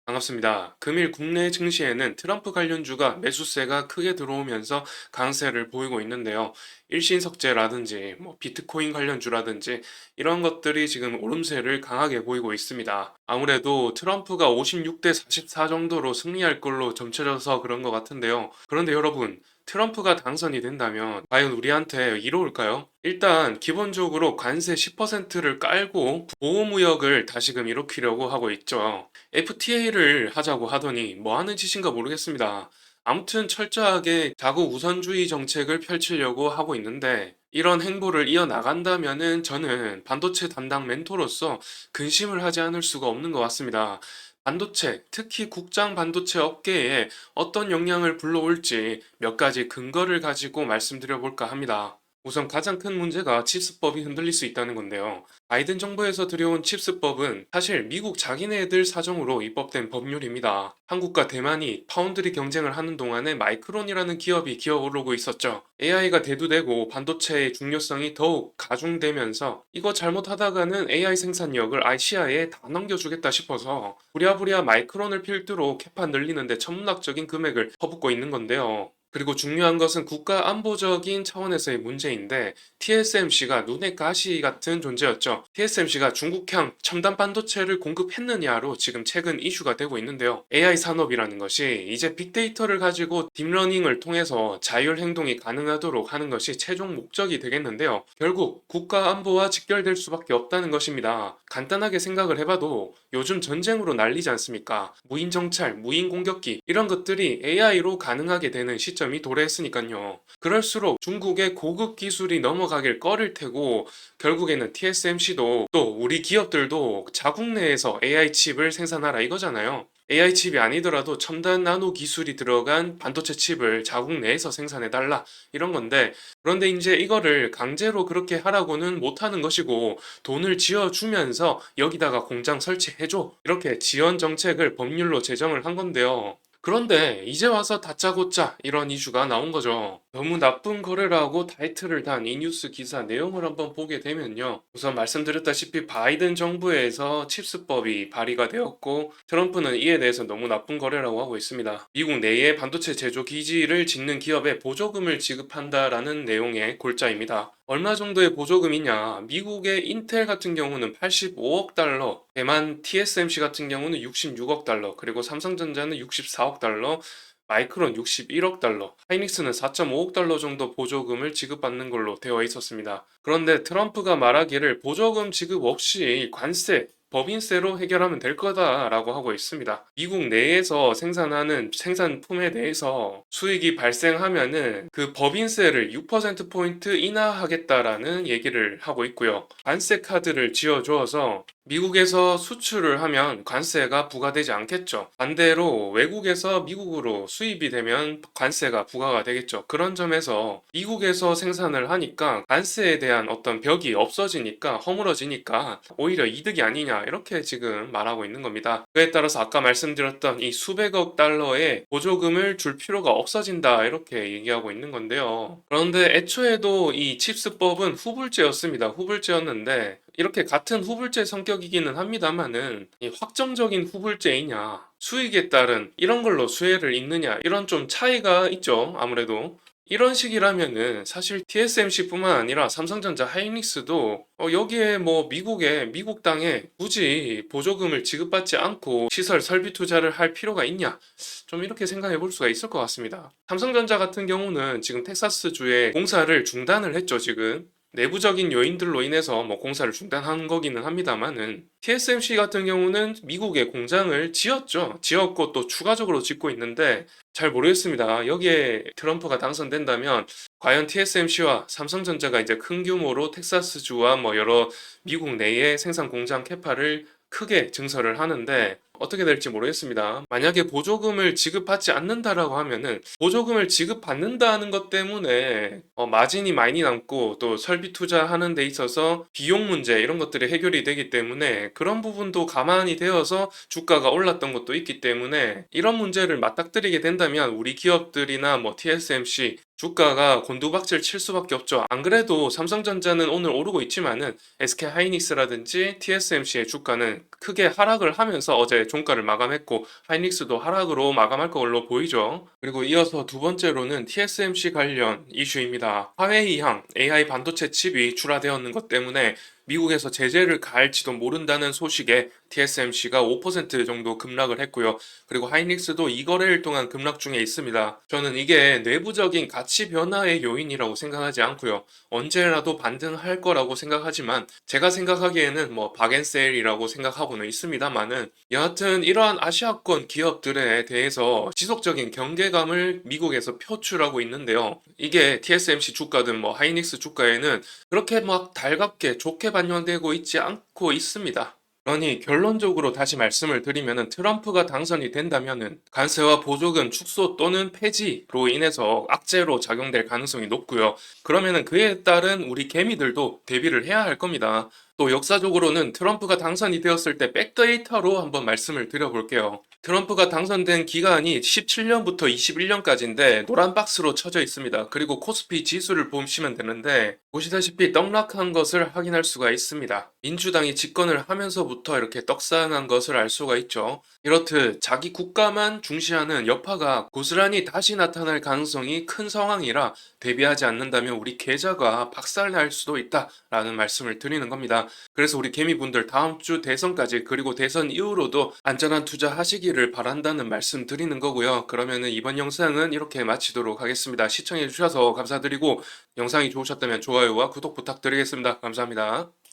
반갑습니다. 금일 국내 증시에는 트럼프 관련주가 매수세가 크게 들어오면서 강세를 보이고 있는데요. 일신석재라든지 비트코인 관련주라든지 이런 것들이 지금 오름세를 강하게 보이고 있습니다. 아무래도 트럼프가 56대 44 정도로 승리할 걸로 점쳐져서 그런 것 같은데요. 그런데 여러분, 트럼프가 당선이 된다면 과연 우리한테 이로울까요? 일단 기본적으로 관세 10%를 깔고 보호무역을 다시금 일으키려고 하고 있죠. FTA를 하자고 하더니 뭐 하는 짓인가 모르겠습니다. 아무튼 철저하게 자국 우선주의 정책을 펼치려고 하고 있는데 이런 행보를 이어나간다면은 저는 반도체 담당 멘토로서 근심을 하지 않을 수가 없는 것 같습니다. 반도체, 특히 국장 반도체 업계에 어떤 영향을 불러올지 몇 가지 근거를 가지고 말씀드려 볼까 합니다. 우선 가장 큰 문제가 칩스법이 흔들릴 수 있다는 건데요. 바이든 정부에서 들여온 칩스법은 사실 미국 자기네들 사정으로 입법된 법률입니다. 한국과 대만이 파운드리 경쟁을 하는 동안에 마이크론이라는 기업이 기어오르고 있었죠. AI가 대두되고 반도체의 중요성이 더욱 가중되면서 이거 잘못하다가는 AI 생산력을 아시아에 다 넘겨주겠다 싶어서 부랴부랴 마이크론을 필두로 캐파 늘리는데 천문학적인 금액을 퍼붓고 있는 건데요. 그리고 중요한 것은 국가 안보적인 차원에서의 문제인데 TSMC가 눈의 가시 같은 존재였죠. TSMC가 중국향 첨단 반도체를 공급했느냐로 지금 최근 이슈가 되고 있는데요. AI 산업이라는 것이 이제 빅데이터를 가지고 딥러닝을 통해서 자율 행동이 가능하도록 하는 것이 최종 목적이 되겠는데요. 결국 국가 안보와 직결될 수밖에 없다는 것입니다. 간단하게 생각을 해봐도 요즘 전쟁으로 난리지 않습니까? 무인 정찰, 무인 공격기 이런 것들이 AI로 가능하게 되는 시점이 도래했으니까요. 그럴수록 중국의 고급 기술이 넘어가길 꺼릴 테고 결국에는 TSMC도 또 우리 기업들도 자국 내에서 AI 칩을 생산하라 이거잖아요. AI 칩이 아니더라도 첨단 나노 기술이 들어간 반도체 칩을 자국 내에서 생산해달라 이런 건데 그런데 이제 이거를 강제로 그렇게 하라고는 못하는 것이고 돈을 지어주면서 여기다가 공장 설치해줘 이렇게 지원 정책을 법률로 제정을 한 건데요. 그런데 이제 와서 다짜고짜 이런 이슈가 나온 거죠. 너무 나쁜 거래라고 타이틀을 단 이 뉴스 기사 내용을 한번 보게 되면요. 우선 말씀드렸다시피 바이든 정부에서 칩스법이 발의가 되었고 트럼프는 이에 대해서 너무 나쁜 거래라고 하고 있습니다. 미국 내에 반도체 제조 기지를 짓는 기업에 보조금을 지급한다라는 내용의 골자입니다. 얼마 정도의 보조금이냐? 미국의 인텔 같은 경우는 85억 달러, 대만 TSMC 같은 경우는 66억 달러, 그리고 삼성전자는 64억 달러, 마이크론 61억 달러, 하이닉스는 4.5억 달러 정도 보조금을 지급받는 걸로 되어 있었습니다. 그런데 트럼프가 말하기를 보조금 지급 없이 관세, 법인세로 해결하면 될 거다라고 하고 있습니다. 미국 내에서 생산하는 생산품에 대해서 수익이 발생하면은 그 법인세를 6%포인트 인하하겠다라는 얘기를 하고 있고요. 관세 카드를 지어주어서 미국에서 수출을 하면 관세가 부과되지 않겠죠. 반대로 외국에서 미국으로 수입이 되면 관세가 부과가 되겠죠. 그런 점에서 미국에서 생산을 하니까 관세에 대한 어떤 벽이 없어지니까 허물어지니까 오히려 이득이 아니냐 이렇게 지금 말하고 있는 겁니다. 그에 따라서 아까 말씀드렸던 이 수백억 달러의 보조금을 줄 필요가 없어진다 이렇게 얘기하고 있는 건데요. 그런데 애초에도 이 칩스법은 후불제였습니다. 후불제였는데 이렇게 같은 후불제 성격이기는 합니다만은 이 확정적인 후불제이냐 수익에 따른 이런 걸로 수혜를 입느냐 이런 좀 차이가 있죠. 아무래도 이런 식이라면은 사실 TSMC뿐만 아니라 삼성전자 하이닉스도 여기에 뭐 미국 땅에 굳이 보조금을 지급받지 않고 시설 설비 투자를 할 필요가 있냐 좀 이렇게 생각해 볼 수가 있을 것 같습니다. 삼성전자 같은 경우는 지금 텍사스주에 공사를 중단을 했죠. 지금 내부적인 요인들로 인해서 뭐 공사를 중단한 거기는 합니다만은 TSMC 같은 경우는 미국에 공장을 지었죠. 지었고 또 추가적으로 짓고 있는데 잘 모르겠습니다. 여기에 트럼프가 당선된다면 과연 TSMC와 삼성전자가 이제 큰 규모로 텍사스주와 뭐 여러 미국 내의 생산 공장 캐파를 크게 증설을 하는데 어떻게 될지 모르겠습니다. 만약에 보조금을 지급받지 않는다라고 하면은 보조금을 지급받는다는 것 때문에 마진이 많이 남고 또 설비 투자하는 데 있어서 비용 문제 이런 것들이 해결이 되기 때문에 그런 부분도 감안이 되어서 주가가 올랐던 것도 있기 때문에 이런 문제를 맞닥뜨리게 된다면 우리 기업들이나 뭐 TSMC 주가가 곤두박질 칠 수밖에 없죠. 안 그래도 삼성전자는 오늘 오르고 있지만은 SK 하이닉스라든지 TSMC의 주가는 크게 하락을 하면서 어제 이렇게 종가를 마감했고 하이닉스도 하락으로 마감할 걸로 보이죠. 그리고 이어서 두 번째로는 TSMC 관련 이슈입니다. 화웨이향 AI 반도체 칩이 출하되었는 것 때문에 미국에서 제재를 가할지도 모른다는 소식에 TSMC가 5% 정도 급락을 했고요. 그리고 하이닉스도 2거래일 동안 급락 중에 있습니다. 저는 이게 내부적인 가치 변화의 요인이라고 생각하지 않고요. 언제라도 반등할 거라고 생각하지만 제가 생각하기에는 뭐 박앤세일이라고 생각하고는 있습니다만은 여하튼 이러한 아시아권 기업들에 대해서 지속적인 경계감을 미국에서 표출하고 있는데요. 이게 TSMC 주가든 뭐 하이닉스 주가에는 그렇게 막 달갑게 좋게 반영되고 있지 않고 있습니다. 그러니 결론적으로 다시 말씀을 드리면은 트럼프가 당선이 된다면은 관세와 보조금 축소 또는 폐지로 인해서 악재로 작용될 가능성이 높고요. 그러면은 그에 따른 우리 개미들도 대비를 해야 할 겁니다. 또 역사적으로는 트럼프가 당선이 되었을 때 백데이터로 한번 말씀을 드려볼게요. 트럼프가 당선된 기간이 17년부터 21년까지인데 노란 박스로 쳐져 있습니다. 그리고 코스피 지수를 보시면 되는데 보시다시피 떡락한 것을 확인할 수가 있습니다. 민주당이 집권을 하면서부터 이렇게 떡상한 것을 알 수가 있죠. 이렇듯 자기 국가만 중시하는 여파가 고스란히 다시 나타날 가능성이 큰 상황이라 대비하지 않는다면 우리 계좌가 박살날 수도 있다라는 말씀을 드리는 겁니다. 그래서 우리 개미분들 다음 주 대선까지 그리고 대선 이후로도 안전한 투자 하시기를 바란다는 말씀 드리는 거고요. 그러면은 이번 영상은 이렇게 마치도록 하겠습니다. 시청해 주셔서 감사드리고 영상이 좋으셨다면 좋아요와 구독 부탁드리겠습니다. 감사합니다.